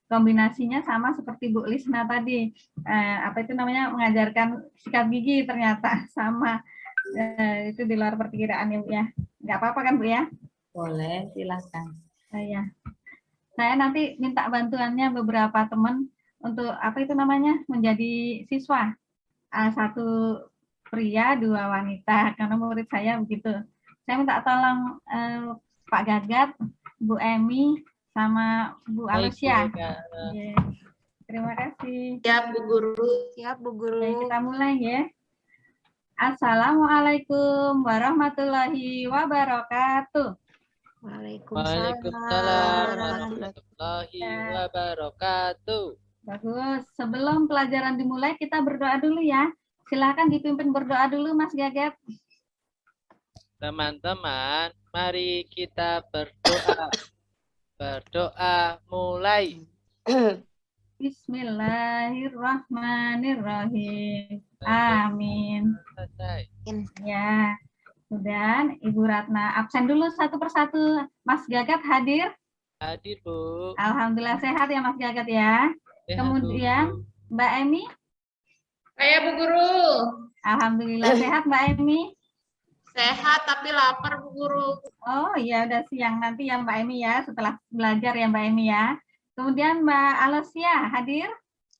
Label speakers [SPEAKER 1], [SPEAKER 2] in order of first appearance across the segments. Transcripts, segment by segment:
[SPEAKER 1] kombinasinya sama seperti Bu Lisna tadi. Apa itu namanya, mengajarkan sikat gigi, ternyata sama. Itu di luar perkiraan ya Bu ya. Nggak apa-apa kan Bu ya?
[SPEAKER 2] Boleh, silakan.
[SPEAKER 1] Ya. Saya nanti minta bantuannya beberapa teman untuk apa itu namanya, menjadi siswa. Satu pria, 2 wanita, karena murid saya begitu. Saya minta tolong Pak Gagat, Bu Emi, sama Bu Alusia. Terima kasih.
[SPEAKER 3] Siap Bu Guru. Siap Bu Guru.
[SPEAKER 1] Oke, kita mulai ya. Assalamualaikum warahmatullahi wabarakatuh.
[SPEAKER 4] Waalaikumsalam warahmatullahi wabarakatuh.
[SPEAKER 1] Bagus. Sebelum pelajaran dimulai, kita berdoa dulu ya. Silakan dipimpin berdoa dulu, Mas Gagat.
[SPEAKER 4] Teman-teman, mari kita berdoa. Berdoa mulai.
[SPEAKER 1] Bismillahirrahmanirrahim. Amin. Ya. Dan Ibu Ratna absen dulu satu persatu. Mas Gagat hadir?
[SPEAKER 4] Hadir, Bu.
[SPEAKER 1] Alhamdulillah sehat ya Mas Gagat ya.
[SPEAKER 4] Sehat,
[SPEAKER 1] Kemudian
[SPEAKER 4] Bu.
[SPEAKER 1] Mbak Emi?
[SPEAKER 3] Saya Bu Guru.
[SPEAKER 1] Alhamdulillah sehat Mbak Emi.
[SPEAKER 3] Sehat tapi lapar Bu Guru.
[SPEAKER 1] Oh iya, udah siang nanti ya Mbak Emi ya, setelah belajar ya Mbak Emi ya. Kemudian Mbak Alosia hadir?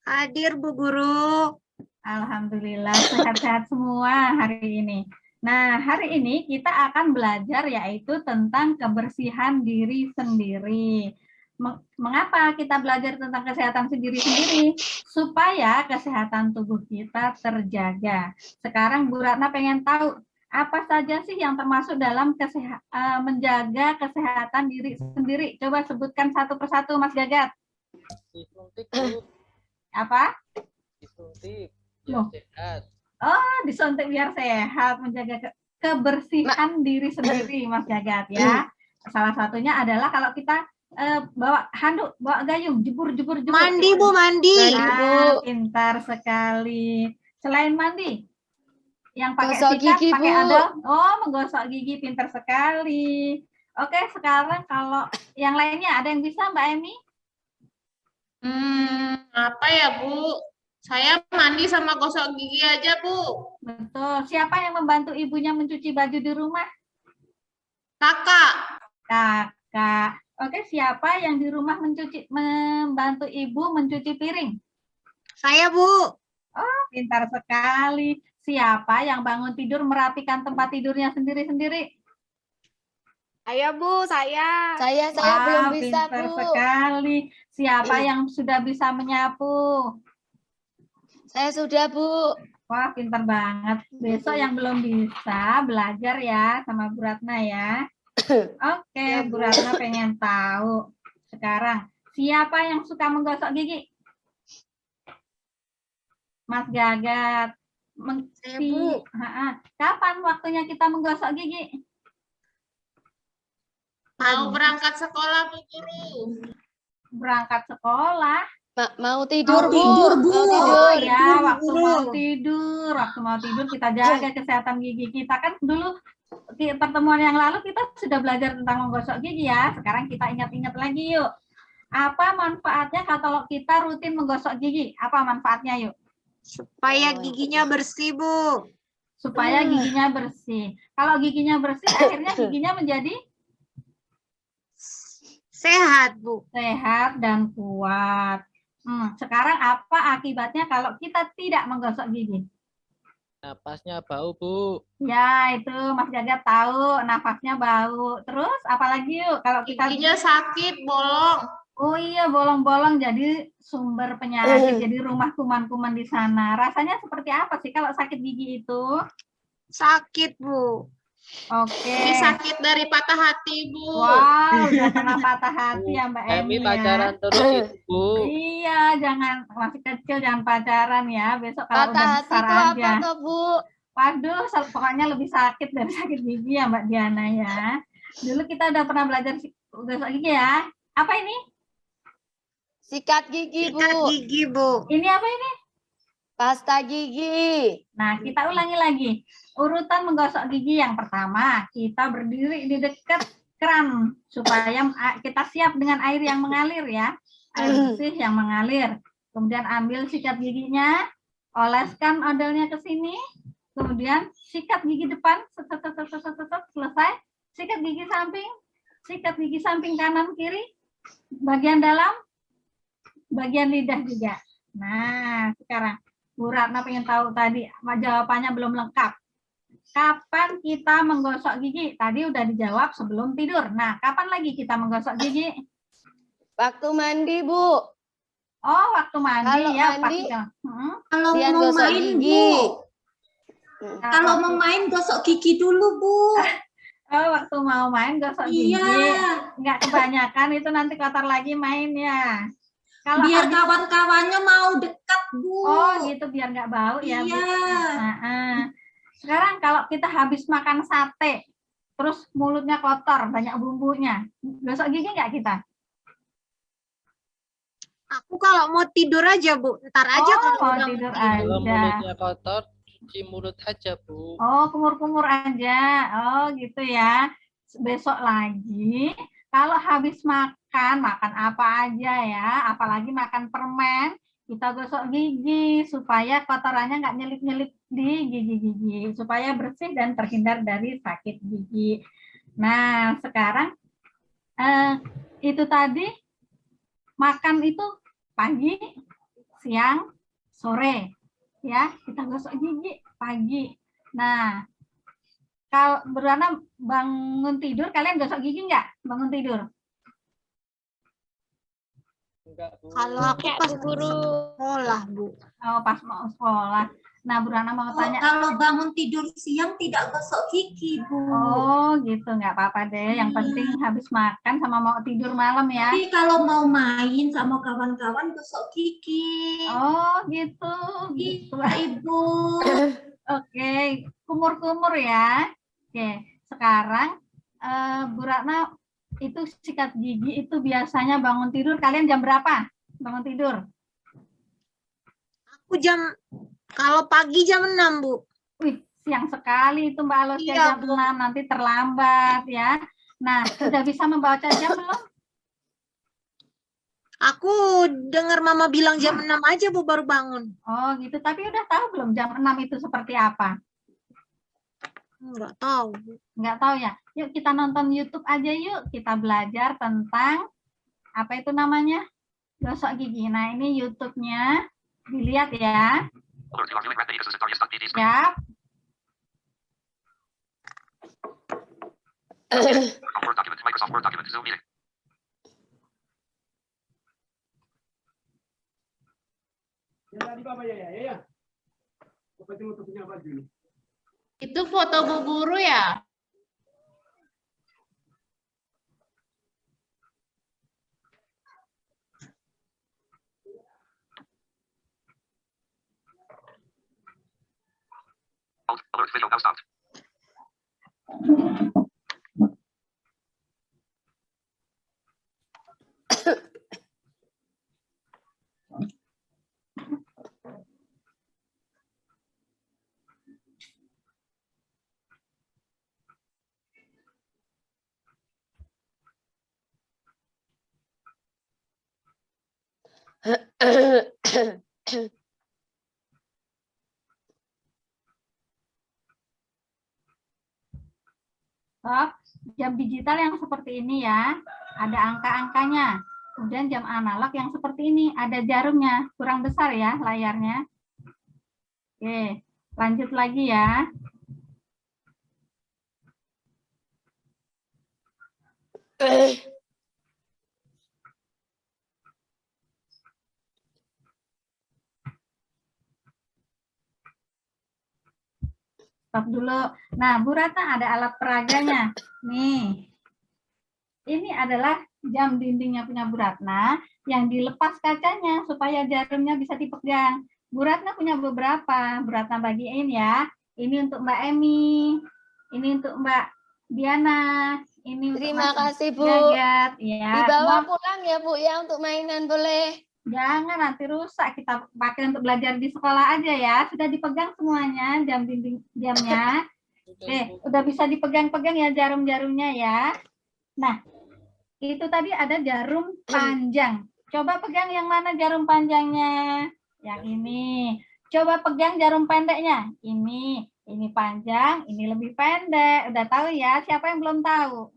[SPEAKER 3] Hadir Bu Guru.
[SPEAKER 1] Alhamdulillah sehat-sehat semua hari ini. Nah, hari ini kita akan belajar yaitu tentang kebersihan diri sendiri. Mengapa kita belajar tentang kesehatan sendiri-sendiri? Supaya kesehatan tubuh kita terjaga. Sekarang Bu Ratna pengen tahu, apa saja sih yang termasuk dalam menjaga kesehatan diri sendiri? Coba sebutkan satu persatu, Mas Gagat.
[SPEAKER 4] Disuntik, Bu.
[SPEAKER 1] Apa?
[SPEAKER 4] Disuntik.
[SPEAKER 1] Loh.
[SPEAKER 4] Sehat.
[SPEAKER 1] Oh, disuntik biar sehat, menjaga kebersihan diri sendiri, Mas Gagat ya. Salah satunya adalah kalau kita bawa handuk, bawa gayung, jebur.
[SPEAKER 3] Mandi Bu, mandi.
[SPEAKER 1] Nah, pintar sekali. Selain mandi, yang pakai sikat, pakai odol. Oh, menggosok gigi, pintar sekali. Oke, sekarang kalau yang lainnya ada yang bisa, Mbak Emi?
[SPEAKER 3] Apa ya Bu? Saya mandi sama gosok gigi aja Bu.
[SPEAKER 1] Betul. Siapa yang membantu ibunya mencuci baju di rumah?
[SPEAKER 3] Kakak.
[SPEAKER 1] Kakak. Oke, siapa yang di rumah membantu ibu mencuci piring?
[SPEAKER 3] Saya Bu.
[SPEAKER 1] Oh, pintar sekali. Siapa yang bangun tidur merapikan tempat tidurnya sendiri-sendiri?
[SPEAKER 3] Saya Bu, saya.
[SPEAKER 2] Saya belum bisa,
[SPEAKER 1] pintar
[SPEAKER 2] Bu.
[SPEAKER 1] sekali. Siapa yang sudah bisa menyapu?
[SPEAKER 2] Saya sudah, Bu.
[SPEAKER 1] Wah, pintar banget. Besok yang belum bisa belajar ya sama Bu Ratna ya. Oke, Bu Ratna pengen tahu. Sekarang, siapa yang suka menggosok gigi? Mas Gagat.
[SPEAKER 3] Saya, Bu.
[SPEAKER 1] Kapan waktunya kita menggosok gigi?
[SPEAKER 3] Mau berangkat sekolah Bu Guru.
[SPEAKER 1] Berangkat sekolah.
[SPEAKER 2] Mau tidur, Bu.
[SPEAKER 1] Mau tidur ya, waktu
[SPEAKER 3] Bu.
[SPEAKER 1] mau tidur kita jaga kesehatan gigi kita. Kan dulu di pertemuan yang lalu kita sudah belajar tentang menggosok gigi ya. Sekarang kita ingat-ingat lagi yuk. Apa manfaatnya kalau kita rutin menggosok gigi? Apa manfaatnya yuk?
[SPEAKER 3] Supaya giginya bersih Bu.
[SPEAKER 1] Supaya giginya bersih. Kalau giginya bersih, akhirnya giginya menjadi
[SPEAKER 3] sehat Bu.
[SPEAKER 1] Sehat dan kuat. Sekarang apa akibatnya kalau kita tidak menggosok gigi?
[SPEAKER 4] Napasnya bau, Bu.
[SPEAKER 1] Ya, itu Mas Gagat tahu, nafasnya bau. Terus apalagi yuk kalau kita
[SPEAKER 3] giginya sakit, bolong.
[SPEAKER 1] Oh iya, bolong-bolong jadi sumber penyakit, jadi rumah kuman-kuman di sana. Rasanya seperti apa sih kalau sakit gigi itu?
[SPEAKER 3] Sakit, Bu.
[SPEAKER 1] Oke.
[SPEAKER 3] Lebih sakit dari patah hati, Bu.
[SPEAKER 1] Wow, udah pernah patah hati ya Mbak Emi ya.
[SPEAKER 4] Pacaran terus, Bu.
[SPEAKER 1] Iya, jangan masih kecil jangan pacaran ya. Besok kalau
[SPEAKER 2] Patah
[SPEAKER 1] udah
[SPEAKER 2] hati
[SPEAKER 1] besar
[SPEAKER 2] itu
[SPEAKER 1] aja.
[SPEAKER 2] apa tuh, Bu?
[SPEAKER 1] Waduh, pokoknya lebih sakit dari sakit gigi ya Mbak Diana ya. Dulu kita udah pernah belajar gosok gigi ya. Apa ini?
[SPEAKER 2] Sikat gigi, Bu.
[SPEAKER 3] Sikat gigi, Bu.
[SPEAKER 1] Ini apa ini?
[SPEAKER 2] Pasta gigi.
[SPEAKER 1] Nah, kita ulangi lagi. Urutan menggosok gigi yang pertama, kita berdiri di dekat keran supaya kita siap dengan air yang mengalir ya. air bersih yang mengalir. Kemudian ambil sikat giginya, oleskan odelnya ke sini, kemudian sikat gigi depan, selesai, sikat gigi samping kanan kiri, bagian dalam, bagian lidah juga. Nah, sekarang Bu Ratna pengen tahu tadi, jawabannya belum lengkap. Kapan kita menggosok gigi? Tadi udah dijawab sebelum tidur. Nah, kapan lagi kita menggosok gigi?
[SPEAKER 2] Waktu mandi, Bu.
[SPEAKER 1] Oh, waktu mandi
[SPEAKER 2] Kalau
[SPEAKER 1] ya.
[SPEAKER 2] mandi,
[SPEAKER 5] Kalau
[SPEAKER 2] Biar
[SPEAKER 5] mau
[SPEAKER 2] gosok
[SPEAKER 5] main,
[SPEAKER 2] gigi.
[SPEAKER 5] Bu.
[SPEAKER 1] Nah,
[SPEAKER 5] Kalau mau main gosok gigi dulu, Bu.
[SPEAKER 1] oh, waktu mau main gosok
[SPEAKER 5] Iya.
[SPEAKER 1] gigi. Nggak kebanyakan, itu nanti kotor lagi main ya. Kalau
[SPEAKER 5] Biar
[SPEAKER 1] habis-
[SPEAKER 5] kawan-kawannya mau dekat, Bu.
[SPEAKER 1] Oh gitu, biar nggak bau ya Bu.
[SPEAKER 5] Iya.
[SPEAKER 1] Sekarang kalau kita habis makan sate, terus mulutnya kotor, banyak bumbunya, gosok gigi nggak kita?
[SPEAKER 6] Aku kalau mau tidur aja, Bu. Ntar aja
[SPEAKER 1] Oh,
[SPEAKER 6] kalau
[SPEAKER 1] mau
[SPEAKER 6] udah
[SPEAKER 1] tidur
[SPEAKER 4] Kalau
[SPEAKER 1] aja.
[SPEAKER 4] mulutnya kotor, cuci mulut aja, Bu.
[SPEAKER 1] Oh, kumur-kumur aja. Oh, gitu ya. Besok lagi, kalau habis makan apa aja ya, apalagi makan permen, kita gosok gigi supaya kotorannya nggak nyelip-nyelip di gigi-gigi, supaya bersih dan terhindar dari sakit gigi. Nah, sekarang itu tadi makan itu pagi, siang, sore, ya kita gosok gigi pagi. Nah, kalau berana bangun tidur, kalian gosok gigi nggak? Bangun tidur?
[SPEAKER 4] Enggak, Bu.
[SPEAKER 6] Kalau aku pas sekolah, Bu.
[SPEAKER 1] Oh, pas mau sekolah. Nah, Burana mau
[SPEAKER 5] Oh,
[SPEAKER 1] tanya.
[SPEAKER 5] kalau bangun tidur siang tidak gosok gigi, Bu.
[SPEAKER 1] Oh, gitu, nggak apa-apa deh. Yang penting habis makan sama mau tidur malam ya.
[SPEAKER 5] Tapi kalau mau main sama kawan-kawan gosok gigi.
[SPEAKER 1] Oh, gitu. Gitu.
[SPEAKER 5] Iya, Ibu.
[SPEAKER 1] Oke, kumur-kumur ya. Oke, sekarang Bu Ratna itu sikat gigi itu biasanya bangun tidur, kalian jam berapa bangun tidur?
[SPEAKER 6] Aku kalau pagi jam 6, Bu.
[SPEAKER 1] Wih, siang sekali itu Mbak Alosya,
[SPEAKER 6] Iya,
[SPEAKER 1] jam 6, nanti terlambat ya. Nah, sudah bisa membaca jam belum?
[SPEAKER 6] Aku dengar Mama bilang jam 6 aja, Bu, baru bangun.
[SPEAKER 1] Oh gitu, tapi udah tahu belum jam 6 itu seperti apa?
[SPEAKER 6] Enggak tahu, Bu.
[SPEAKER 1] Nggak tahu ya? Yuk kita nonton YouTube aja yuk, kita belajar tentang apa itu namanya? Gosok gigi. Nah ini YouTube-nya, dilihat ya. Siap.
[SPEAKER 3] Itu foto Bu Guru ya?
[SPEAKER 7] Alert video now stopped.
[SPEAKER 1] Stop. Jam digital yang seperti ini ya, ada angka-angkanya. Kemudian jam analog yang seperti ini, ada jarumnya, kurang besar ya layarnya. Oke, lanjut lagi ya. Stop dulu. Nah, Bu Ratna ada alat peraganya. Nih. Ini adalah jam dindingnya punya Bu Ratna yang dilepas kacanya supaya jarumnya bisa dipegang. Bu Ratna punya beberapa. Bu Ratna bagiin ya. Ini untuk Mbak Emi. Ini untuk Mbak Diana. Ini untuk
[SPEAKER 2] Terima
[SPEAKER 1] Mas
[SPEAKER 2] kasih, Bu.
[SPEAKER 1] Gagat. Ya,
[SPEAKER 2] Dibawa
[SPEAKER 1] semua-
[SPEAKER 2] pulang ya, Bu, ya, untuk mainan boleh.
[SPEAKER 1] Jangan nanti rusak, kita pakai untuk belajar di sekolah aja ya. Sudah dipegang semuanya jam dinding jamnya. Oke, udah bisa dipegang-pegang ya jarum-jarumnya ya. Nah, itu tadi ada jarum panjang. Coba pegang yang mana jarum panjangnya? Yang ini. Coba pegang jarum pendeknya. Ini panjang, ini lebih pendek. Udah tahu ya? Siapa yang belum tahu?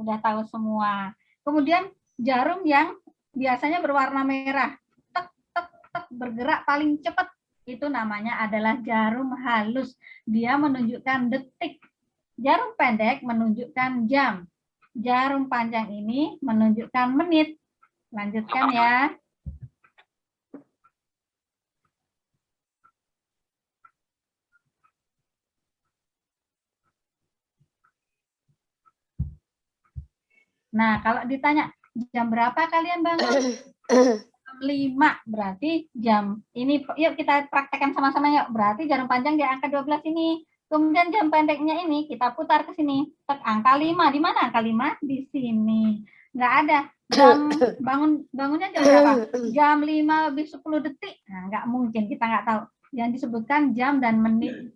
[SPEAKER 1] Udah tahu semua. Kemudian jarum yang biasanya berwarna merah. Tek, tek, tek, bergerak paling cepat. Itu namanya adalah jarum halus. Dia menunjukkan detik. Jarum pendek menunjukkan jam. Jarum panjang ini menunjukkan menit. Lanjutkan ya. Nah, kalau ditanya jam berapa kalian bangun? Jam 5, berarti jam ini. Yuk kita praktekkan sama-sama yuk. Berarti jarum panjang di angka 12 ini. Kemudian jam pendeknya ini kita putar ke sini. Angka 5. Di mana angka 5? Di sini. Nggak ada. Jam bangunnya jam berapa? Jam 5 lebih 10 detik. Nah, nggak mungkin, kita nggak tahu. Yang disebutkan jam dan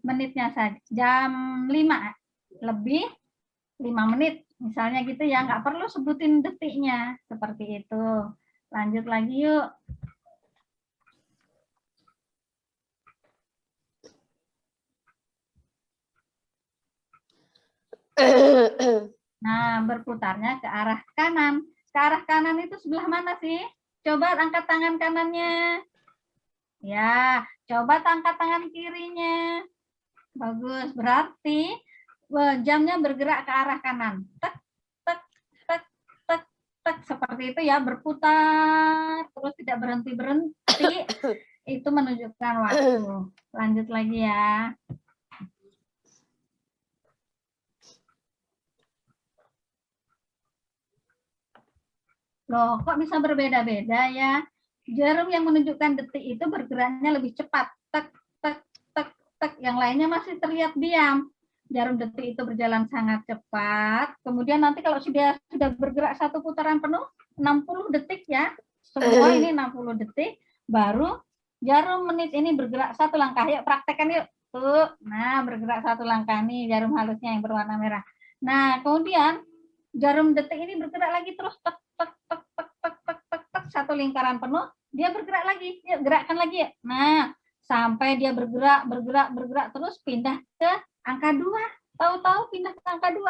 [SPEAKER 1] menitnya saja. Jam 5 lebih 5 menit. Misalnya gitu ya, nggak perlu sebutin detiknya. Seperti itu. Lanjut lagi yuk. Nah, berputarnya ke arah kanan. Ke arah kanan itu sebelah mana sih? Coba angkat tangan kanannya. Ya, coba angkat tangan kirinya. Bagus, berarti jamnya bergerak ke arah kanan. Tek, tek, tek, tek, tek. Seperti itu ya, berputar. Terus tidak berhenti-berhenti. Itu menunjukkan waktu. Lanjut lagi ya. Loh, kok bisa berbeda-beda ya? Jarum yang menunjukkan detik itu bergeraknya lebih cepat. Tek, tek, tek, tek. Yang lainnya masih terlihat diam. Jarum detik itu berjalan sangat cepat. Kemudian nanti kalau sudah bergerak satu putaran penuh, 60 detik ya. Semua ini 60 detik. Baru jarum menit ini bergerak satu langkah. Yuk praktekkan yuk. Tuh, nah bergerak satu langkah nih jarum halusnya yang berwarna merah. Nah, kemudian jarum detik ini bergerak lagi terus tek, tek, tek, tek, tek, tek, tek, tek, satu lingkaran penuh, dia bergerak lagi. Yuk, gerakkan lagi ya. Nah, sampai dia bergerak terus pindah ke angka 2. Tahu-tahu pindah ke angka 2.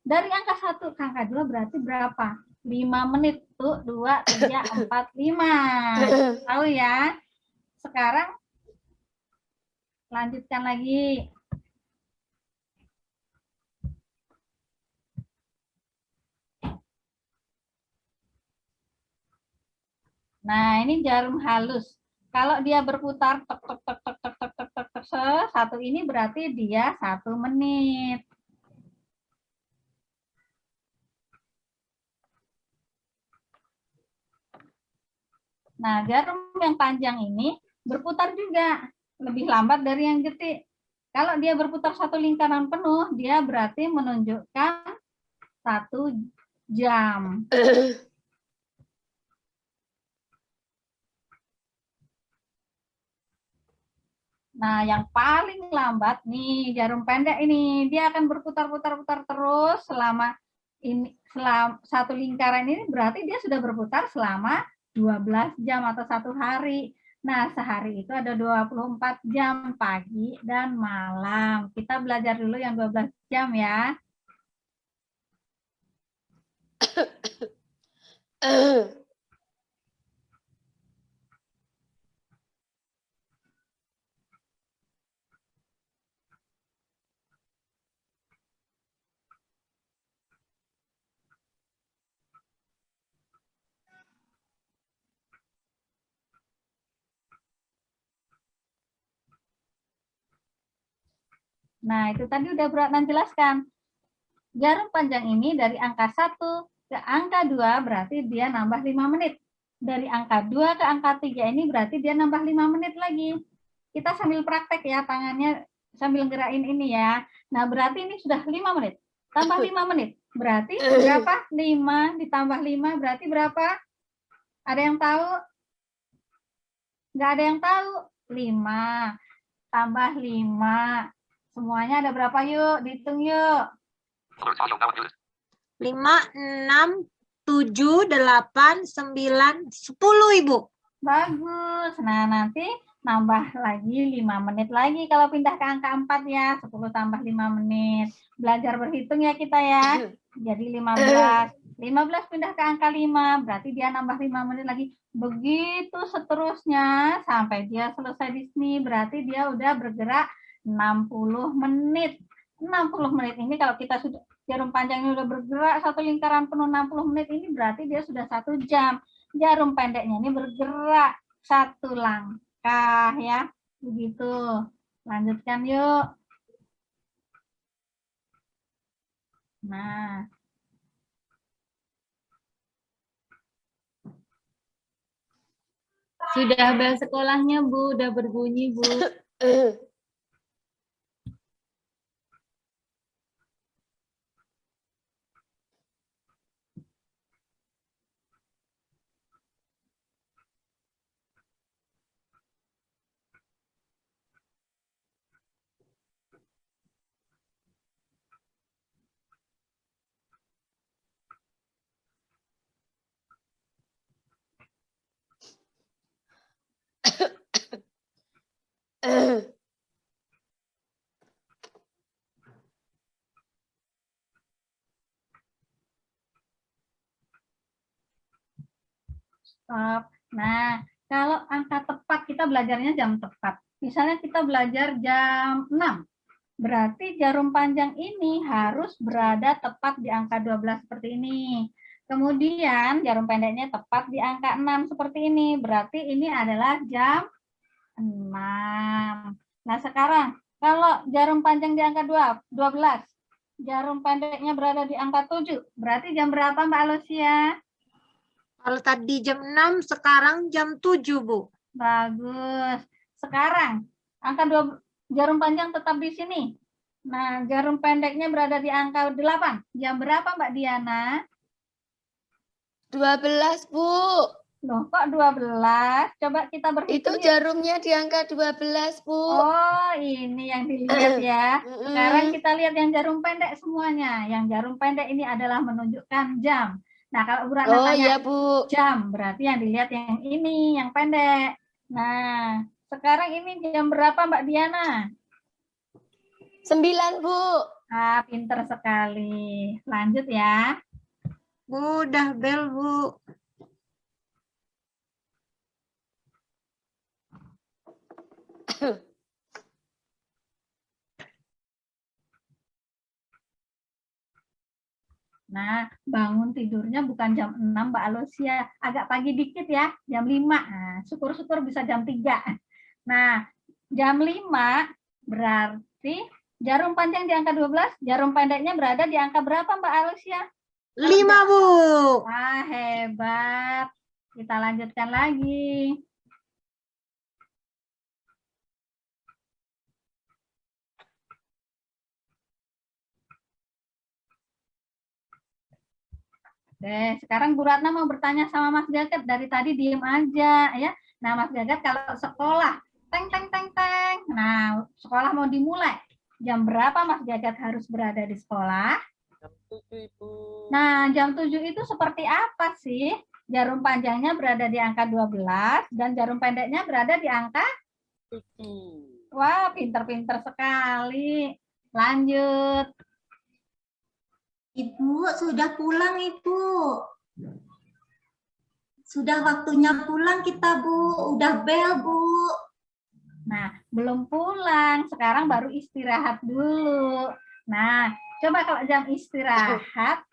[SPEAKER 1] Dari angka 1 ke angka 2 berarti berapa? 5 menit. Tuh, 2, 3, 4, 5. Tahu ya? Sekarang lanjutkan lagi. Nah, ini jarum halus. Kalau dia berputar tek tek tek tek tek tek tek tek, tek satu ini berarti dia 1 menit. Nah, jarum yang panjang ini berputar juga lebih lambat dari yang detik. Kalau dia berputar satu lingkaran penuh, dia berarti menunjukkan 1 jam. Nah, yang paling lambat nih jarum pendek ini, dia akan berputar-putar-putar terus selama satu lingkaran ini berarti dia sudah berputar selama 12 jam atau 1 hari. Nah, sehari itu ada 24 jam, pagi dan malam. Kita belajar dulu yang 12 jam ya. Nah, itu tadi udah Beratnan jelaskan. Jarum panjang ini dari angka 1 ke angka 2 berarti dia nambah 5 menit. Dari angka 2 ke angka 3 ini berarti dia nambah 5 menit lagi. Kita sambil praktek ya, tangannya sambil gerakin ini ya. Nah, berarti ini sudah 5 menit. Tambah 5 menit. Berarti berapa? 5 ditambah 5 berarti berapa? Ada yang tahu? Nggak ada yang tahu? 5 tambah 5. Semuanya ada berapa yuk? Dihitung yuk.
[SPEAKER 6] 5, 6, 7, 8, 9, 10, Ibu.
[SPEAKER 1] Bagus. Nah, nanti nambah lagi 5 menit lagi kalau pindah ke angka 4 ya. 10 tambah 5 menit. Belajar berhitung ya kita ya. Jadi 15. 15 pindah ke angka 5, berarti dia nambah 5 menit lagi. Begitu seterusnya sampai dia selesai di sini, berarti dia udah bergerak 60 menit. 60 menit ini kalau kita sudah jarum panjangnya udah bergerak satu lingkaran penuh 60 menit ini berarti dia sudah 1 jam. Jarum pendeknya ini bergerak 1 langkah ya. Begitu. Lanjutkan yuk. Nah. Sudah bel sekolahnya, Bu. Udah berbunyi, Bu. Stop. Nah, kalau angka tepat kita belajarnya jam tepat. Misalnya kita belajar jam 6. Berarti jarum panjang ini harus berada tepat di angka 12 seperti ini. Kemudian jarum pendeknya tepat di angka 6 seperti ini. Berarti ini adalah jam 6. Nah, sekarang kalau jarum panjang di angka 12, jarum pendeknya berada di angka 7. Berarti jam berapa Mbak Lucia?
[SPEAKER 6] Kalau tadi jam 6, sekarang jam 7, Bu.
[SPEAKER 1] Bagus. Sekarang angka 2, jarum panjang tetap di sini. Nah, jarum pendeknya berada di angka 8. Jam berapa Mbak Diana?
[SPEAKER 2] 12, Bu.
[SPEAKER 1] Loh, kok 12? Coba kita
[SPEAKER 2] Itu
[SPEAKER 1] berhitung.
[SPEAKER 2] jarumnya di angka 12, Bu.
[SPEAKER 1] Oh, ini yang dilihat ya. Sekarang kita lihat yang jarum pendek semuanya. Yang jarum pendek ini adalah menunjukkan jam. Nah, kalau Bu Ratna
[SPEAKER 2] Oh
[SPEAKER 1] tanya
[SPEAKER 2] iya, Bu.
[SPEAKER 1] jam, berarti yang dilihat yang ini, yang pendek. Nah, sekarang ini jam berapa Mbak Diana?
[SPEAKER 2] 9, Bu.
[SPEAKER 1] Ah, pinter sekali. Lanjut ya.
[SPEAKER 6] Bu, udah bel, Bu.
[SPEAKER 1] Nah, bangun tidurnya bukan jam 6 Mbak Alosia. Agak pagi dikit ya, jam 5. Nah, syukur-syukur bisa jam 3. Nah, jam 5 berarti jarum panjang di angka 12, jarum pendeknya berada di angka berapa Mbak Alosia?
[SPEAKER 6] 5, Bu.
[SPEAKER 1] Ah, hebat. Kita lanjutkan lagi. Oke, sekarang Bu Ratna mau bertanya sama Mas Gagat. Dari tadi diem aja ya. Nah, Mas Gagat kalau sekolah, teng teng teng teng. Nah, sekolah mau dimulai. Jam berapa Mas Gagat harus berada di sekolah?
[SPEAKER 4] Jam 7, Ibu.
[SPEAKER 1] Nah, jam 7 itu seperti apa sih? Jarum panjangnya berada di angka 12 dan jarum pendeknya berada di angka
[SPEAKER 4] 7.
[SPEAKER 1] Wah, pinter-pinter sekali. Lanjut.
[SPEAKER 5] Ibu, sudah pulang, Ibu. Sudah waktunya pulang kita, Bu. Udah bel, Bu.
[SPEAKER 1] Nah, belum pulang. Sekarang baru istirahat dulu. Nah, coba kalau jam istirahat,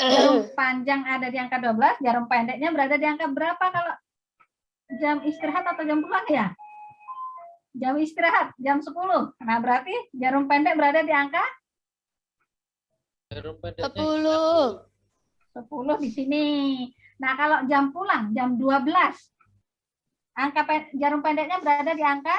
[SPEAKER 1] jarum panjang ada di angka 12, jarum pendeknya berada di angka berapa kalau jam istirahat atau jam pulang ya? Jam istirahat, jam 10. Nah, berarti jarum pendek berada di angka
[SPEAKER 4] Jarum pendeknya
[SPEAKER 2] 10.
[SPEAKER 1] 10 di sini. Nah, kalau jam pulang, jam 12, jarum pendeknya berada di angka?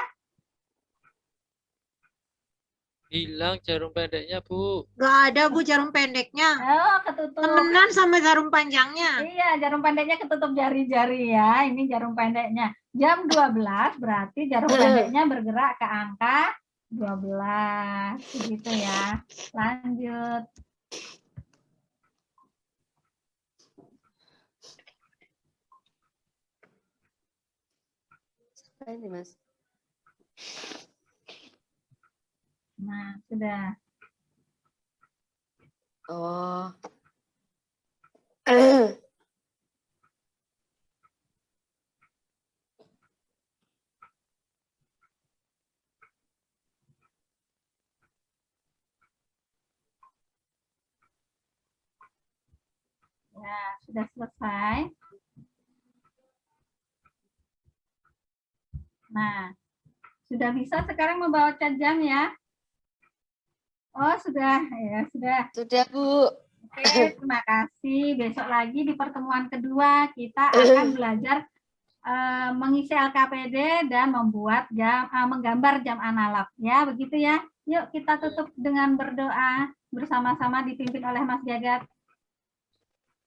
[SPEAKER 4] hilang jarum pendeknya, Bu.
[SPEAKER 6] Gak ada, Bu, jarum pendeknya.
[SPEAKER 1] Oh, ketutup.
[SPEAKER 6] Temenan sama jarum panjangnya.
[SPEAKER 1] Iya, jarum pendeknya ketutup jari-jari ya. Ini jarum pendeknya. Jam 12 berarti jarum pendeknya bergerak ke angka 12. Begitu ya. Lanjut.
[SPEAKER 2] Ini, Mas.
[SPEAKER 1] Nah, sudah.
[SPEAKER 2] Oh.
[SPEAKER 1] Ya, sudah selesai. Nah, sudah bisa sekarang membaca jam ya? Oh, sudah. Ya, sudah.
[SPEAKER 2] Sudah, Bu.
[SPEAKER 1] Oke, terima kasih. Besok lagi di pertemuan kedua kita akan belajar mengisi LKPD dan membuat jam, menggambar jam analog. Ya, begitu ya. Yuk kita tutup dengan berdoa bersama-sama dipimpin oleh Mas Jagat.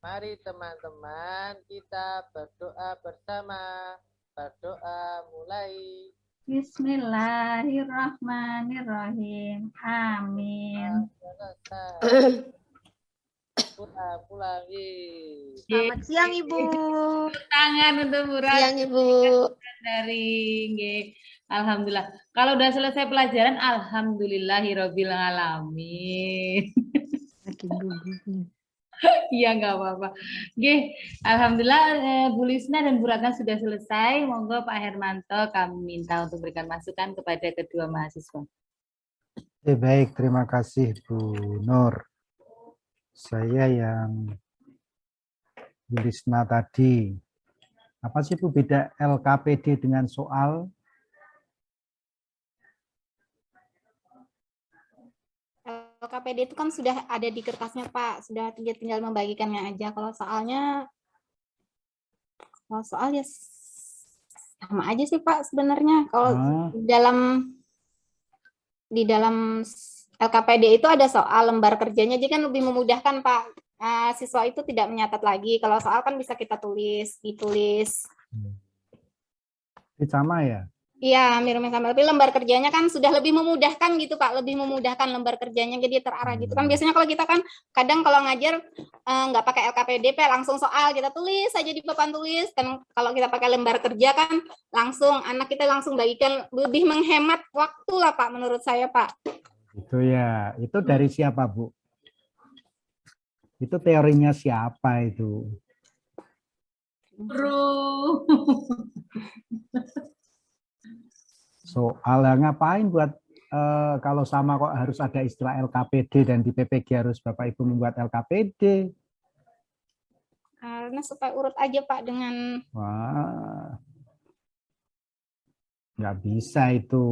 [SPEAKER 4] Mari teman-teman kita berdoa bersama. Berdoa mulai.
[SPEAKER 1] Bismillahirrahmanirrahim. Amin.
[SPEAKER 4] Selesai. Pulang.
[SPEAKER 6] Selamat siang, Ibu.
[SPEAKER 3] Tangan untuk Bu
[SPEAKER 2] Siang, Ibu.
[SPEAKER 3] dari nggih. Alhamdulillah. Kalau udah selesai pelajaran, alhamdulillahirabbil alamin. Iya, nggak apa-apa. Nggih, alhamdulillah Bu Lisna dan Bu Ratna sudah selesai. Monggo Pak Hermanto kami minta untuk berikan masukan kepada kedua mahasiswa.
[SPEAKER 8] Baik, terima kasih Bu Nur. Saya yang Bu Lisna tadi. Apa sih Bu beda LKPD dengan soal?
[SPEAKER 9] LKPD itu kan sudah ada di kertasnya Pak, sudah tinggal membagikannya aja. Kalau soal ya sama aja sih Pak sebenarnya. Kalau di dalam LKPD itu ada soal lembar kerjanya, jadi kan lebih memudahkan Pak. Siswa itu tidak menyatat lagi. Kalau soal kan bisa kita ditulis.
[SPEAKER 8] Sama ya?
[SPEAKER 9] Iya, mirip sama, tapi lembar kerjanya kan sudah lebih memudahkan gitu Pak, lebih memudahkan lembar kerjanya jadi terarah gitu kan. Biasanya kalau kita kan kadang kalau ngajar nggak pakai LKPD langsung soal kita tulis saja di papan tulis, kan kalau kita pakai lembar kerja kan langsung anak kita langsung bagikan, lebih menghemat waktu lah Pak menurut saya Pak.
[SPEAKER 8] Itu ya, itu dari siapa Bu? Itu teorinya siapa itu?
[SPEAKER 3] Bro.
[SPEAKER 8] Soal ngapain buat kalau sama kok harus ada istilah LKPD dan di PPG harus Bapak Ibu membuat LKPD?
[SPEAKER 9] Karena supaya urut aja Pak dengan.
[SPEAKER 8] Wah, nggak bisa itu.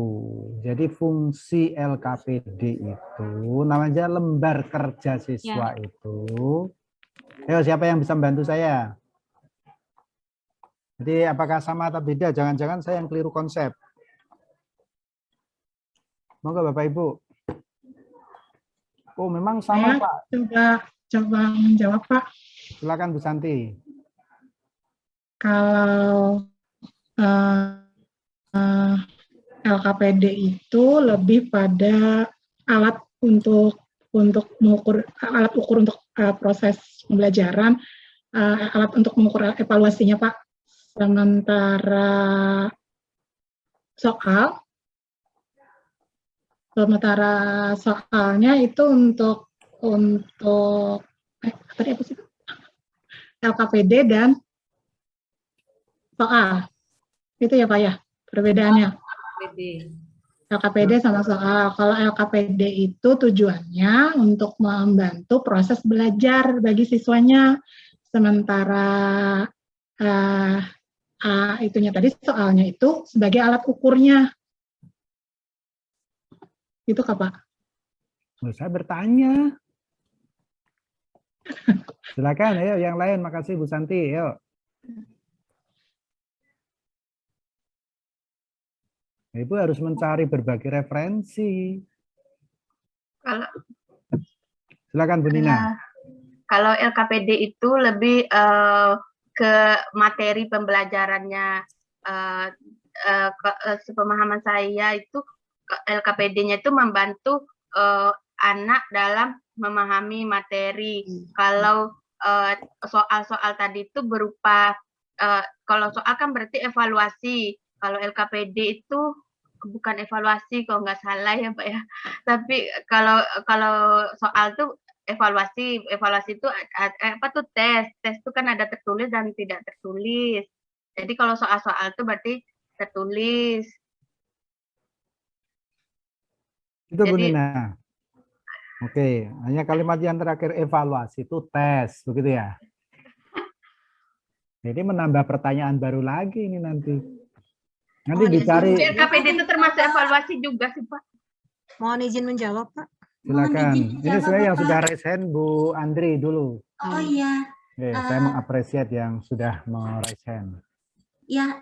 [SPEAKER 8] Jadi fungsi LKPD itu namanya lembar kerja siswa itu. Ayo siapa yang bisa membantu saya? Jadi apakah sama atau beda? Jangan-jangan saya yang keliru konsep. Monggo Bapak Ibu. Oh, memang sama Pak.
[SPEAKER 10] Coba menjawab Pak.
[SPEAKER 8] Silakan Bu Santi.
[SPEAKER 10] Kalau LKPD itu lebih pada alat untuk mengukur, alat ukur untuk proses pembelajaran, alat untuk mengukur evaluasinya Pak. Sementara soalnya itu untuk tadi apa sih? LKPD dan soal. Itu ya Pak ya, perbedaannya. LKPD sama soal. Kalau LKPD itu tujuannya untuk membantu proses belajar bagi siswanya. Sementara itunya tadi soalnya itu sebagai alat ukurnya. Itu Kak Pak.
[SPEAKER 8] Saya bertanya. Silakan, ayo yang lain. Makasih Bu Santi. Yuk. Ibu harus mencari berbagai referensi. Silakan Bu Nina.
[SPEAKER 11] Kalau LKPD itu lebih ke materi pembelajarannya. Sepemahaman saya itu LKPD-nya itu membantu anak dalam memahami materi. Kalau soal-soal tadi itu berupa, kalau soal kan berarti evaluasi. kalau LKPD itu bukan evaluasi kalau nggak salah ya Pak ya. Tapi kalau soal tuh evaluasi itu apa tuh tes tuh kan ada tertulis dan tidak tertulis. Jadi kalau soal-soal tuh berarti tertulis.
[SPEAKER 8] Itu Bu
[SPEAKER 11] Jadi
[SPEAKER 8] Nina. Oke, hanya kalimat yang terakhir evaluasi itu tes, begitu ya. Jadi menambah pertanyaan baru lagi ini nanti. Nanti dicari.
[SPEAKER 11] LKPD itu termasuk evaluasi juga sih Pak.
[SPEAKER 6] Mohon izin menjawab, Pak.
[SPEAKER 8] Silakan. Ini sebenarnya yang sudah raise hand Bu Andri dulu.
[SPEAKER 5] Oh iya.
[SPEAKER 8] Oke, saya mengapresiasi yang sudah raise hand.
[SPEAKER 5] Ya,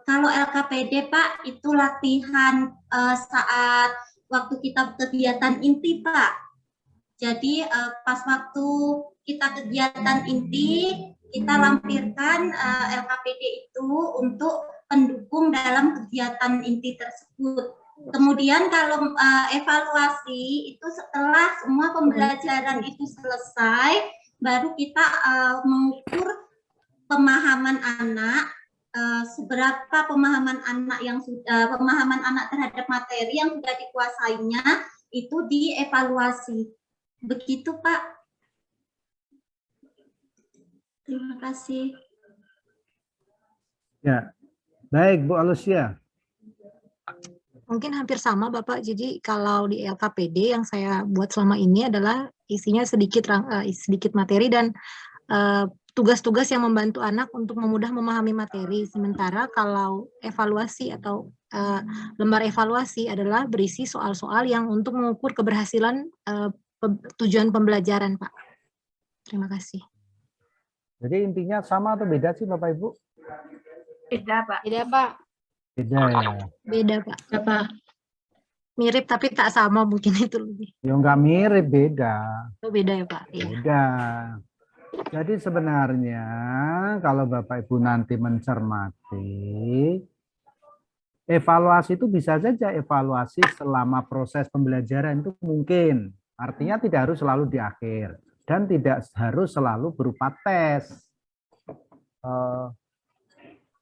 [SPEAKER 5] kalau LKPD Pak itu latihan saat waktu kita kegiatan inti Pak. Jadi pas waktu kita kegiatan inti kita lampirkan LKPD itu untuk pendukung dalam kegiatan inti tersebut. Kemudian kalau evaluasi itu setelah semua pembelajaran itu selesai, baru kita mengukur pemahaman anak. Seberapa pemahaman anak terhadap materi yang sudah dikuasainya itu dievaluasi. Begitu Pak. Terima kasih.
[SPEAKER 8] Ya, baik Bu Alusia.
[SPEAKER 6] Mungkin hampir sama Bapak. Jadi kalau di LKPD yang saya buat selama ini adalah isinya sedikit materi dan tugas-tugas yang membantu anak untuk memudah memahami materi. Sementara kalau evaluasi atau lembar evaluasi adalah berisi soal-soal yang untuk mengukur keberhasilan tujuan pembelajaran, Pak. Terima kasih.
[SPEAKER 8] Jadi intinya sama atau beda sih Bapak Ibu?
[SPEAKER 11] Beda Pak.
[SPEAKER 2] Beda Pak.
[SPEAKER 8] Beda ya.
[SPEAKER 6] Beda, Pak.
[SPEAKER 10] Apa?
[SPEAKER 6] Mirip tapi tak sama mungkin itu lebih.
[SPEAKER 8] Ya nggak mirip, beda.
[SPEAKER 6] Oh, beda ya Pak. Iya.
[SPEAKER 8] Beda. Jadi sebenarnya kalau Bapak Ibu nanti mencermati, evaluasi itu bisa saja evaluasi selama proses pembelajaran itu mungkin. Artinya tidak harus selalu di akhir. Dan tidak harus selalu berupa tes.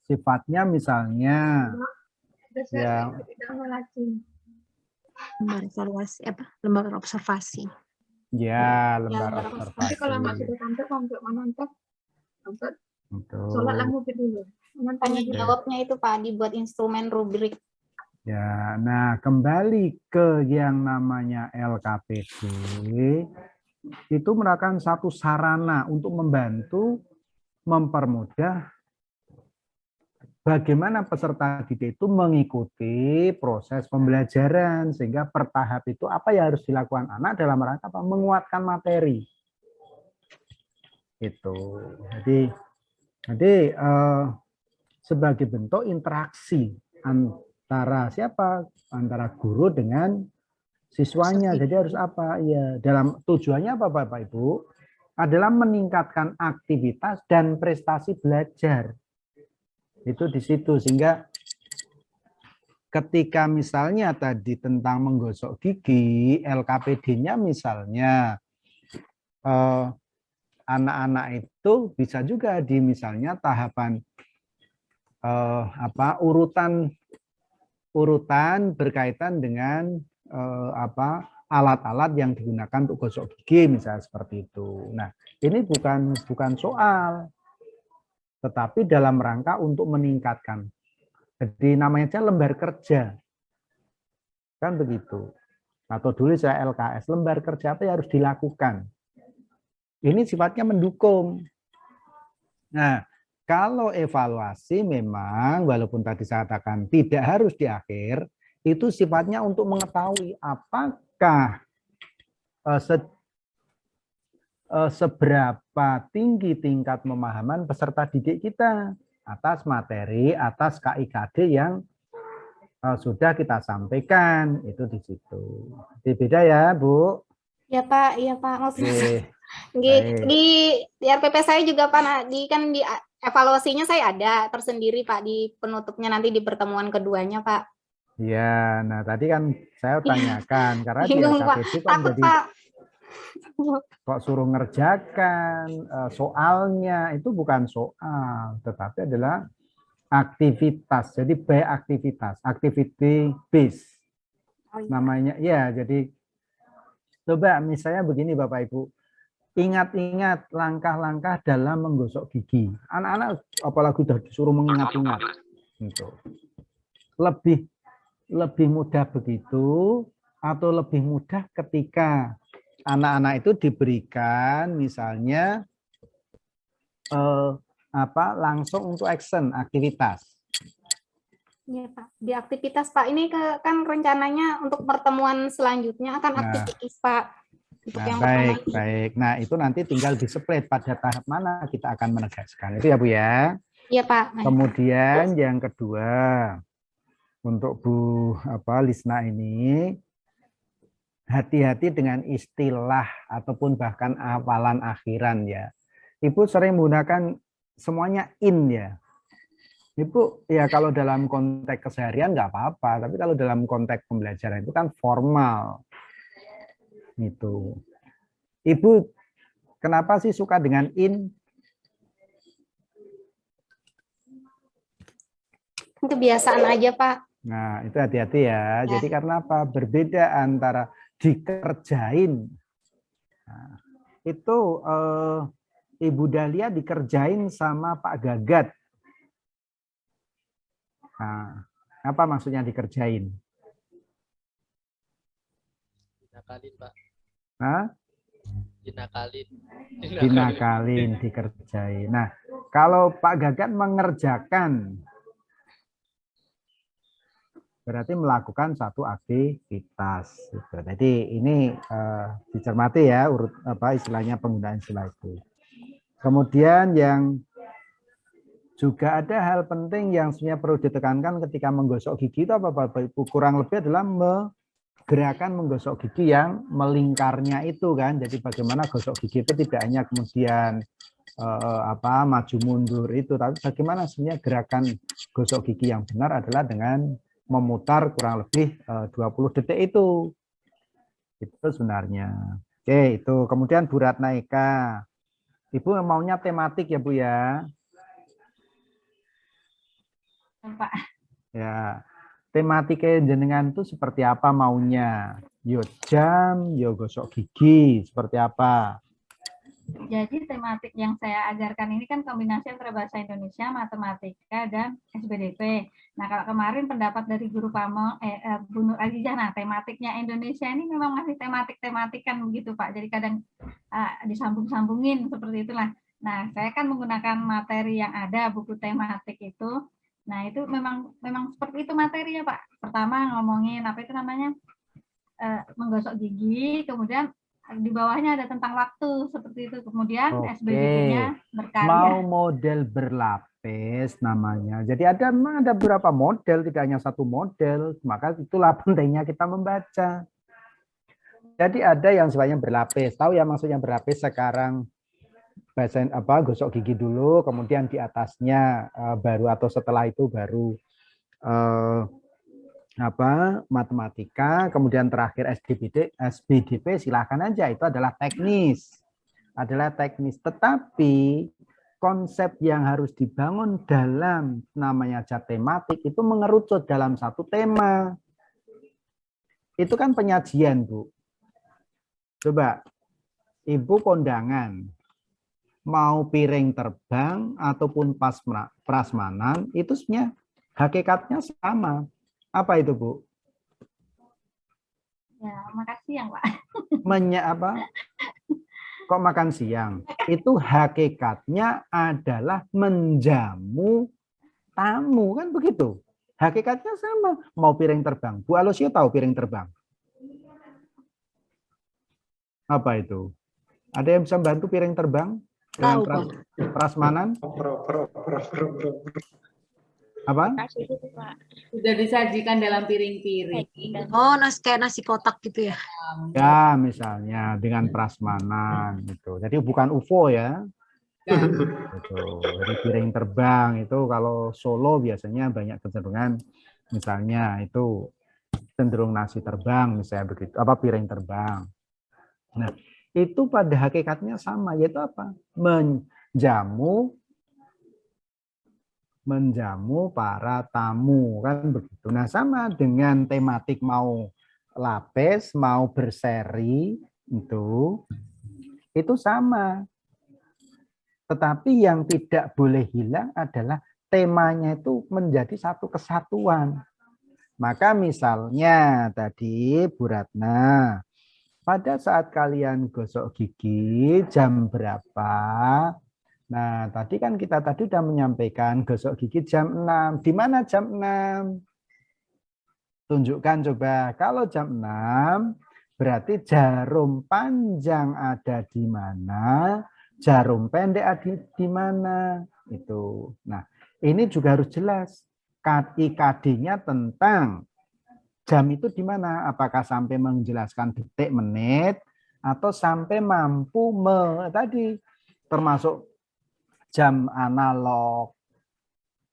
[SPEAKER 8] Sifatnya misalnya ya,
[SPEAKER 6] Lembar evaluasi apa? Lembar observasi.
[SPEAKER 8] ya lembar observasi.
[SPEAKER 9] Kalau nggak sudah tampil, untuk menonton,
[SPEAKER 8] Sholat
[SPEAKER 9] langsung dulu. Tanya jawabnya itu Pak, dibuat instrumen rubrik.
[SPEAKER 8] Ya, nah kembali ke yang namanya LKPD, itu merupakan satu sarana untuk membantu mempermudah bagaimana peserta didik itu mengikuti proses pembelajaran, sehingga per tahap itu apa yang harus dilakukan anak dalam rangka apa? Menguatkan materi. Itu. Jadi sebagai bentuk interaksi antara siapa? Antara guru dengan siswanya. Jadi harus apa? Ya, dalam tujuannya apa Bapak Ibu? Adalah meningkatkan aktivitas dan prestasi belajar. Itu di situ, sehingga ketika misalnya tadi tentang menggosok gigi, LKPD-nya misalnya anak-anak itu bisa juga di misalnya tahapan urutan berkaitan dengan alat-alat yang digunakan untuk gosok gigi misalnya seperti itu. Nah, ini bukan soal, tetapi dalam rangka untuk meningkatkan. Jadi namanya lembar kerja. Kan begitu. Atau dulu saya LKS, lembar kerja apa yang harus dilakukan. Ini sifatnya mendukung. Nah, kalau evaluasi memang, walaupun tadi saya katakan tidak harus di akhir, itu sifatnya untuk mengetahui apakah seberapa tinggi tingkat pemahaman peserta didik kita atas materi, atas KIKD yang sudah kita sampaikan. Itu di situ. Jadi beda ya, Bu?
[SPEAKER 9] Ya Pak, iya Pak. Maksudnya
[SPEAKER 8] Baik.
[SPEAKER 9] di RPP saya juga Pak, di evaluasinya saya ada tersendiri Pak, di penutupnya nanti di pertemuan keduanya Pak.
[SPEAKER 8] Ya, nah tadi kan saya tanyakan karena di
[SPEAKER 9] Bingung, Pak.
[SPEAKER 8] LKPD kok
[SPEAKER 9] Takut
[SPEAKER 8] menjadi
[SPEAKER 9] Pak.
[SPEAKER 8] kok suruh ngerjakan soalnya, itu bukan soal, tetapi adalah Aktivitas. Jadi by aktivitas, activity base. Namanya ya, jadi coba misalnya begini Bapak Ibu. Ingat-ingat langkah-langkah dalam menggosok gigi. Anak-anak apalagi sudah disuruh mengingat-ingat. Gitu. Lebih mudah begitu atau lebih mudah ketika anak-anak itu diberikan misalnya langsung untuk action aktivitas.
[SPEAKER 9] Iya Pak, di aktivitas Pak ini kan rencananya untuk pertemuan selanjutnya akan aktivitas Pak.
[SPEAKER 8] Nah, baik. Nah, itu nanti tinggal di-split pada tahap mana kita akan menegaskan. Itu ya, Bu ya?
[SPEAKER 9] Iya, Pak.
[SPEAKER 8] Kemudian yang kedua, untuk Bu Lisna ini, hati-hati dengan istilah ataupun bahkan hafalan akhiran ya. Ibu sering menggunakan semuanya in ya. Ibu, ya kalau dalam konteks keseharian nggak apa-apa, tapi kalau dalam konteks pembelajaran itu kan formal. Gitu. Ibu, kenapa sih suka dengan in?
[SPEAKER 9] Kebiasaan aja, Pak.
[SPEAKER 8] Nah, itu hati-hati ya. Jadi karena apa? Berbeda antara dikerjain. Nah, itu Ibu Dahlia dikerjain sama Pak Gagat. Nah, apa maksudnya dikerjain?
[SPEAKER 4] Dinakalin, Pak.
[SPEAKER 8] Hah?
[SPEAKER 4] Dinakalin,
[SPEAKER 8] dikerjain. Nah, kalau Pak Gagat mengerjakan, berarti melakukan satu aktivitas. Jadi ini dicermati ya, istilahnya penggunaan istilah itu. Kemudian yang juga ada hal penting yang sebenarnya perlu ditekankan ketika menggosok gigi itu apa Bapak Ibu? Kurang lebih adalah gerakan menggosok gigi yang melingkarnya itu kan. Jadi bagaimana gosok gigi itu tidak hanya kemudian maju mundur itu, tapi bagaimana sebenarnya gerakan gosok gigi yang benar adalah dengan memutar kurang lebih 20 detik itu. Itu sebenarnya. Oke, itu. Kemudian Bu Ratna Eka. Ibu maunya tematik ya, Bu ya?
[SPEAKER 1] Pak.
[SPEAKER 8] Ya. Tematiknya jenengan itu seperti apa maunya? Yo jam, yo gosok gigi, seperti apa?
[SPEAKER 1] Jadi tematik yang saya ajarkan ini kan kombinasi antara bahasa Indonesia, matematika, dan SBDP. Nah, kalau kemarin pendapat dari guru Pamong, Bu Nur Azizah, nah tematiknya Indonesia ini memang masih tematik-tematikan begitu Pak. Jadi kadang disambung-sambungin seperti itulah. Nah, saya kan menggunakan materi yang ada, buku tematik itu. Nah, itu memang seperti itu materinya Pak. Pertama ngomongin apa itu namanya menggosok gigi, kemudian di bawahnya ada tentang waktu seperti itu. Kemudian SBDP-nya berkarya.
[SPEAKER 8] Mau model berlapis namanya. Jadi ada beberapa model, tidak hanya satu model. Maka itulah pentingnya kita membaca. Jadi ada yang sifatnya berlapis. Tahu ya maksudnya berlapis sekarang? Gosok gigi dulu, kemudian di atasnya baru atau setelah itu baru matematika, kemudian terakhir SBDP silakan aja, itu adalah teknis. Tetapi konsep yang harus dibangun dalam namanya tematik itu mengerucut dalam satu tema. Itu kan penyajian, Bu. Coba Ibu kondangan mau piring terbang ataupun prasmanan itu sebenarnya hakikatnya sama. Apa itu, Bu?
[SPEAKER 1] Ya, makan siang, Pak.
[SPEAKER 8] Kok makan siang? Itu hakikatnya adalah menjamu tamu, kan begitu? Hakikatnya sama. Mau piring terbang. Bu Alosio tahu piring terbang? Apa itu? Ada yang bisa bantu piring terbang? Dengan prasmanan? Apa?
[SPEAKER 3] Sudah disajikan dalam piring-piring.
[SPEAKER 6] Oh, kayak nasi kotak gitu ya?
[SPEAKER 8] Ya, misalnya dengan prasmanan gitu. Jadi bukan UFO ya. Gitu. Jadi piring terbang itu kalau Solo biasanya banyak kecenderungan, misalnya itu cenderung nasi terbang, misalnya begitu. Piring terbang. Nah, itu pada hakikatnya sama, yaitu apa? Menjamu menjamu para tamu, kan begitu. Nah, sama dengan tematik mau lapis, mau berseri itu sama. Tetapi yang tidak boleh hilang adalah temanya itu menjadi satu kesatuan. Maka misalnya tadi Bu Ratna, pada saat kalian gosok gigi jam berapa? Nah, tadi kan kita tadi sudah menyampaikan gosok gigi jam 6. Di mana jam 6? Tunjukkan coba. Kalau jam 6, berarti jarum panjang ada di mana, jarum pendek ada di mana. Itu. Nah, ini juga harus jelas. IKD-nya tentang jam itu di mana? Apakah sampai menjelaskan detik, menit, atau sampai mampu tadi termasuk jam analog,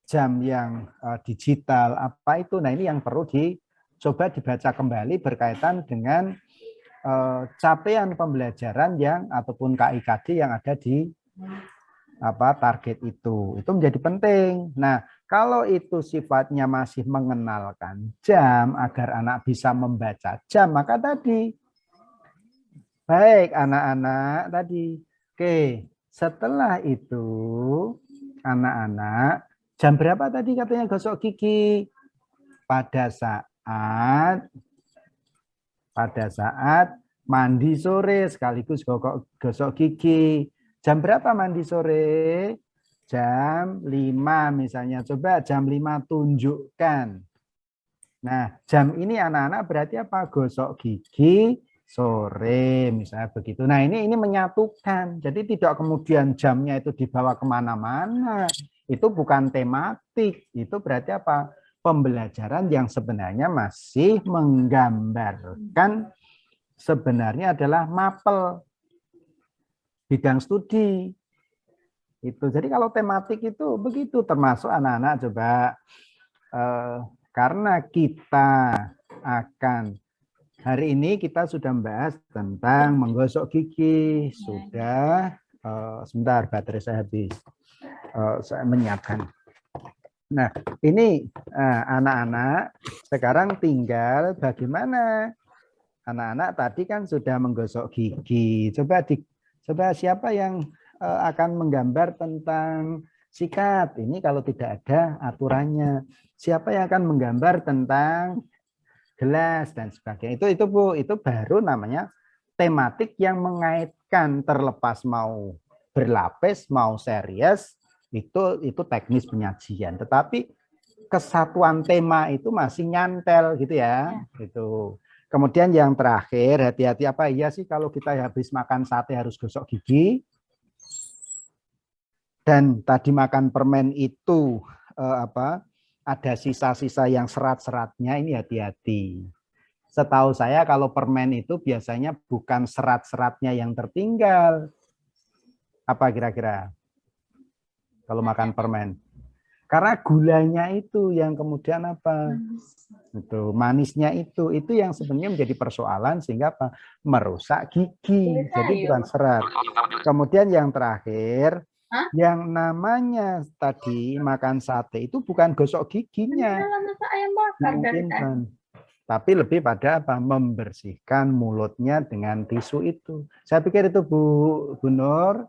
[SPEAKER 8] jam yang digital, apa itu? Nah, ini yang perlu coba dibaca kembali berkaitan dengan capaian pembelajaran yang ataupun KIKD yang ada di target itu. Itu menjadi penting. Nah, kalau itu sifatnya masih mengenalkan jam agar anak bisa membaca jam, maka tadi baik anak-anak tadi. Oke, setelah itu anak-anak jam berapa tadi katanya gosok gigi? Pada saat mandi sore sekaligus gosok gigi. Jam berapa mandi sore? Jam 5 misalnya. Coba jam 5 tunjukkan. Nah, jam ini anak-anak berarti apa? Gosok gigi sore misalnya begitu. Nah, ini menyatukan. Jadi tidak kemudian jamnya itu dibawa kemana-mana. Itu bukan tematik. Itu berarti apa? Pembelajaran yang sebenarnya masih menggambarkan sebenarnya adalah mapel bidang studi. Itu. Jadi kalau tematik itu begitu, termasuk anak-anak coba karena kita akan hari ini kita sudah membahas tentang menggosok gigi, sudah sebentar baterai saya habis. Saya menyiapkan. Nah, ini anak-anak sekarang tinggal bagaimana anak-anak tadi kan sudah menggosok gigi. Coba siapa yang akan menggambar tentang sikat? Ini kalau tidak ada aturannya. Siapa yang akan menggambar tentang gelas dan sebagainya? Itu Bu, itu baru namanya tematik yang mengaitkan, terlepas mau berlapis, mau series, itu teknis penyajian. Tetapi kesatuan tema itu masih nyantel gitu ya. Itu. Kemudian yang terakhir, hati-hati apa iya sih kalau kita habis makan sate harus gosok gigi? Dan tadi makan permen itu ada sisa-sisa yang serat-seratnya, ini hati-hati. Setahu saya kalau permen itu biasanya bukan serat-seratnya yang tertinggal. Apa kira-kira? Kalau makan permen. Karena gulanya itu yang kemudian apa? Itu manisnya itu yang sebenarnya menjadi persoalan sehingga apa? Merusak gigi. Jadi bukan serat. Kemudian yang terakhir, yang namanya tadi makan sate itu bukan gosok giginya. Mungkin, tapi lebih pada apa? Membersihkan mulutnya dengan tisu itu. Saya pikir itu Bu Nur.